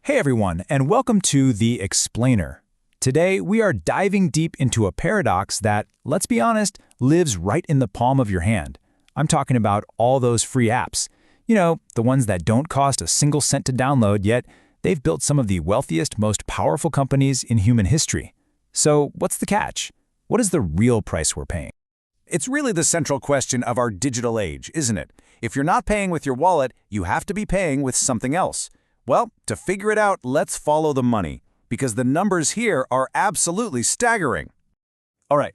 Hey everyone, and welcome to The Explainer. Today, we are diving deep into a paradox that, let's be honest, lives right in the palm of your hand. I'm talking about all those free apps. You know, the ones that don't cost a single cent to download, yet they've built some of the wealthiest, most powerful companies in human history. So, what's the catch? What is the real price we're paying? It's really the central question of our digital age, isn't it? If you're not paying with your wallet, you have to be paying with something else. Well, to figure it out, let's follow the money, because the numbers here are absolutely staggering. All right,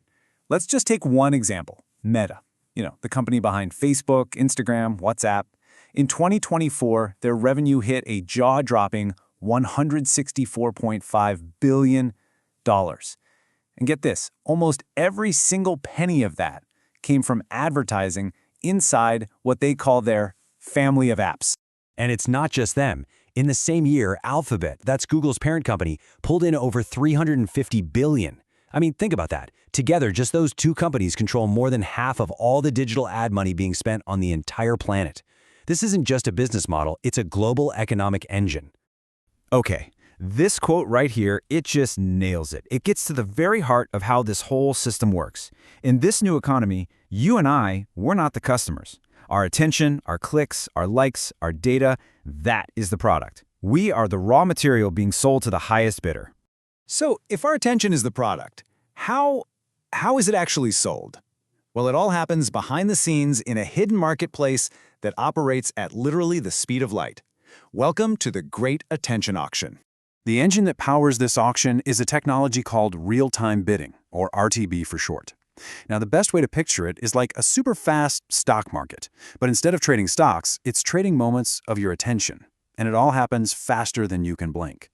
let's just take one example, Meta. The company behind Facebook, Instagram, WhatsApp. In 2024, their revenue hit a jaw-dropping $164.5 billion. And get this, almost every single penny of that came from advertising inside what they call their family of apps. And it's not just them. In the same year, Alphabet, that's Google's parent company, pulled in over $350 billion. I mean, think about that. Together, just those two companies control more than half of all the digital ad money being spent on the entire planet. This isn't just a business model, it's a global economic engine. Okay, this quote right here, it just nails it. It gets to the very heart of how this whole system works. In this new economy, you and I, we're not the customers. Our attention, our clicks, our likes, our data, that is the product. We are the raw material being sold to the highest bidder. So, if our attention is the product, how is it actually sold? Well, it all happens behind the scenes in a hidden marketplace that operates at literally the speed of light. Welcome to the Great Attention Auction. The engine that powers this auction is a technology called real-time bidding, or RTB for short. Now, the best way to picture it is like a super fast stock market. But instead of trading stocks, it's trading moments of your attention. And it all happens faster than you can blink.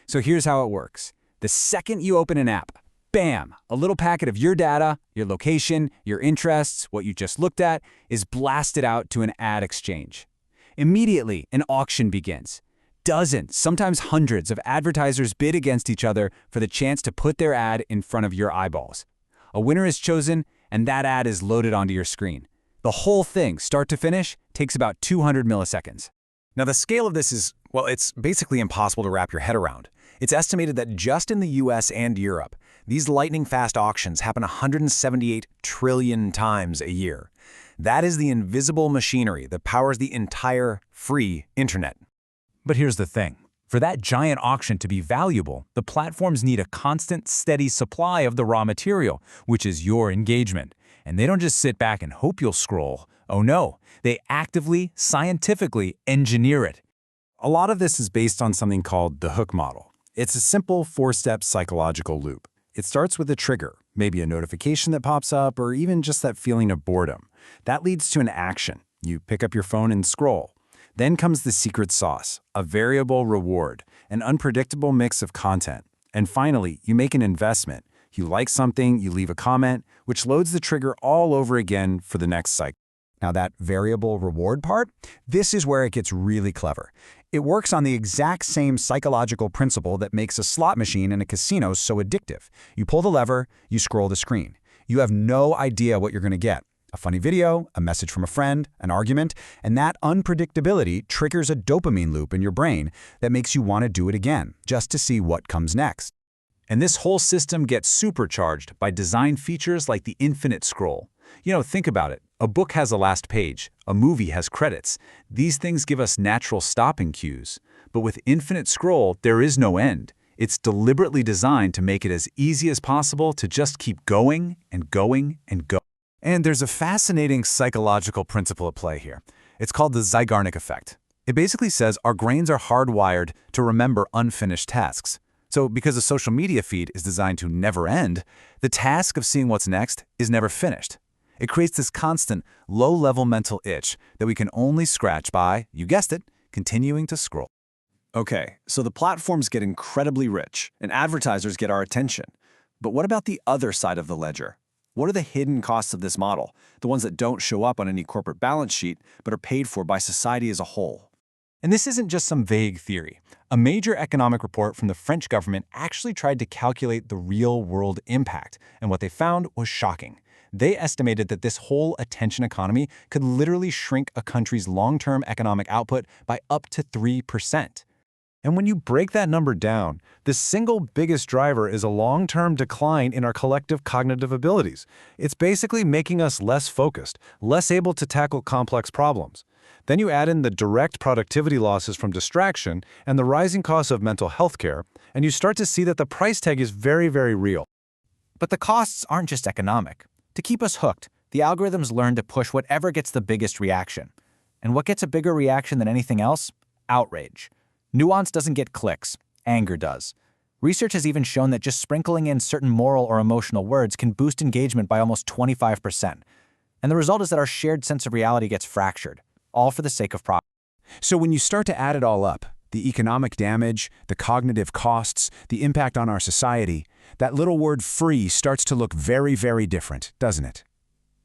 So here's how it works. The second you open an app, bam, a little packet of your data, your location, your interests, what you just looked at, is blasted out to an ad exchange. Immediately, an auction begins. Dozens, sometimes hundreds of advertisers bid against each other for the chance to put their ad in front of your eyeballs. A winner is chosen, and that ad is loaded onto your screen. The whole thing, start to finish, takes about 200 milliseconds. Now, the scale of this is, well, it's basically impossible to wrap your head around. It's estimated that just in the US and Europe, these lightning-fast auctions happen 178 trillion times a year. That is the invisible machinery that powers the entire free internet. But here's the thing. For that giant auction to be valuable, the platforms need a constant, steady supply of the raw material, which is your engagement. And they don't just sit back and hope you'll scroll. Oh no, they actively, scientifically engineer it. A lot of this is based on something called the hook model. It's a simple four-step psychological loop. It starts with a trigger, maybe a notification that pops up, or even just that feeling of boredom. That leads to an action. You pick up your phone and scroll. Then comes the secret sauce, a variable reward, an unpredictable mix of content. And finally, you make an investment. You like something, you leave a comment, which loads the trigger all over again for the next cycle. Now that variable reward part, this is where it gets really clever. It works on the exact same psychological principle that makes a slot machine in a casino so addictive. You pull the lever, you scroll the screen. You have no idea what you're going to get. A funny video, a message from a friend, an argument, and that unpredictability triggers a dopamine loop in your brain that makes you want to do it again, just to see what comes next. And this whole system gets supercharged by design features like the infinite scroll. Think about it. A book has a last page. A movie has credits. These things give us natural stopping cues. But with infinite scroll, there is no end. It's deliberately designed to make it as easy as possible to just keep going and going and going. And there's a fascinating psychological principle at play here. It's called the Zeigarnik effect. It basically says our brains are hardwired to remember unfinished tasks. So because a social media feed is designed to never end, the task of seeing what's next is never finished. It creates this constant, low-level mental itch that we can only scratch by, you guessed it, continuing to scroll. Okay, so the platforms get incredibly rich, and advertisers get our attention. But what about the other side of the ledger? What are the hidden costs of this model, the ones that don't show up on any corporate balance sheet, but are paid for by society as a whole? And this isn't just some vague theory. A major economic report from the French government actually tried to calculate the real-world impact, and what they found was shocking. They estimated that this whole attention economy could literally shrink a country's long-term economic output by up to 3%. And when you break that number down, the single biggest driver is a long-term decline in our collective cognitive abilities. It's basically making us less focused, less able to tackle complex problems. Then you add in the direct productivity losses from distraction and the rising costs of mental health care, and you start to see that the price tag is very, very real. But the costs aren't just economic. To keep us hooked, the algorithms learn to push whatever gets the biggest reaction. And what gets a bigger reaction than anything else? Outrage. Nuance doesn't get clicks. Anger does. Research has even shown that just sprinkling in certain moral or emotional words can boost engagement by almost 25%. And the result is that our shared sense of reality gets fractured, all for the sake of profit. So when you start to add it all up, the economic damage, the cognitive costs, the impact on our society, that little word free starts to look very, very different, doesn't it?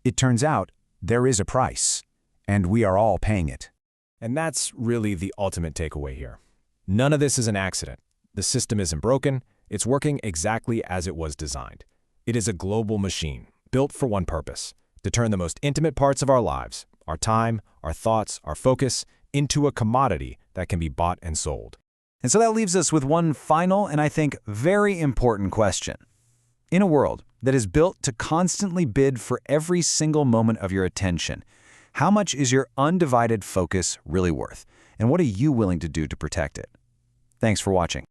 It turns out there is a price, and we are all paying it. And that's really the ultimate takeaway here. None of this is an accident. The system isn't broken. It's working exactly as it was designed. It is a global machine, built for one purpose: to turn the most intimate parts of our lives, our time, our thoughts, our focus, into a commodity that can be bought and sold. And so that leaves us with one final and I think very important question. In a world that is built to constantly bid for every single moment of your attention, how much is your undivided focus really worth? And what are you willing to do to protect it? Thanks for watching.